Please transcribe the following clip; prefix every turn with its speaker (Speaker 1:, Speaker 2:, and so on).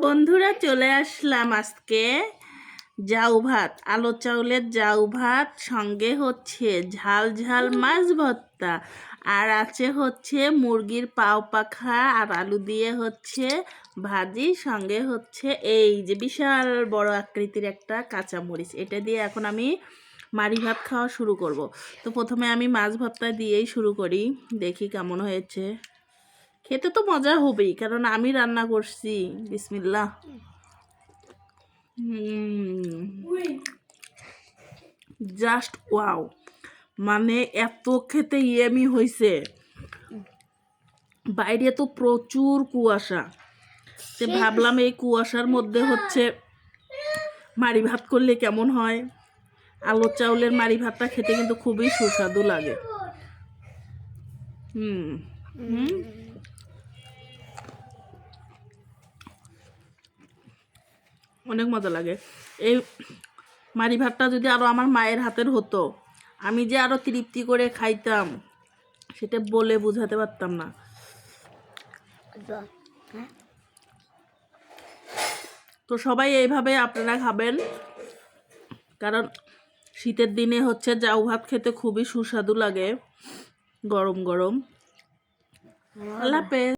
Speaker 1: বন্ধুরা চলে আসলাম আজকে জাউ ভাত, আলো চাউলের জাউ ভাত, সঙ্গে হচ্ছে ঝাল ঝাল মাছ ভর্তা, আর আছে হচ্ছে মুরগির পাও পাখা আর আলু দিয়ে হচ্ছে ভাজি, সঙ্গে হচ্ছে এই যে বিশাল বড় আকৃতির একটা কাঁচামরিচ। এটা দিয়ে এখন আমি মাড়ি ভাত খাওয়া শুরু করব। তো প্রথমে আমি মাছ ভর্তা দিয়েই শুরু করি, দেখি কেমন হয়েছে। খেতে তো মজা হবেই, কারণ আমি রান্না করছি। বিসমিল্লাহ। জাস্ট ওয়াও, মানে এত খেতে ইয়েমি হয়েছে। বাইরে তো প্রচুর কুয়াশা, তো ভাবলাম এই কুয়াশার মধ্যে হচ্ছে মাড়ি ভাত করলে কেমন হয়। আলো চাউলের মাড়ি ভাতটা খেতে কিন্তু খুবই সুস্বাদু লাগে। অনেক মজা লাগে। এই মাড়ি ভাতটা যদি আরও আমার মায়ের হাতের হতো, আমি যে আরও তৃপ্তি করে খাইতাম, সেটা বলে বোঝাতে পারতাম না। তো সবাই এইভাবে আপনারা খাবেন, কারণ শীতের দিনে হচ্ছে জাউ ভাত খেতে খুবই সুস্বাদু লাগে, গরম গরম। আল্লাহ হাফেজ।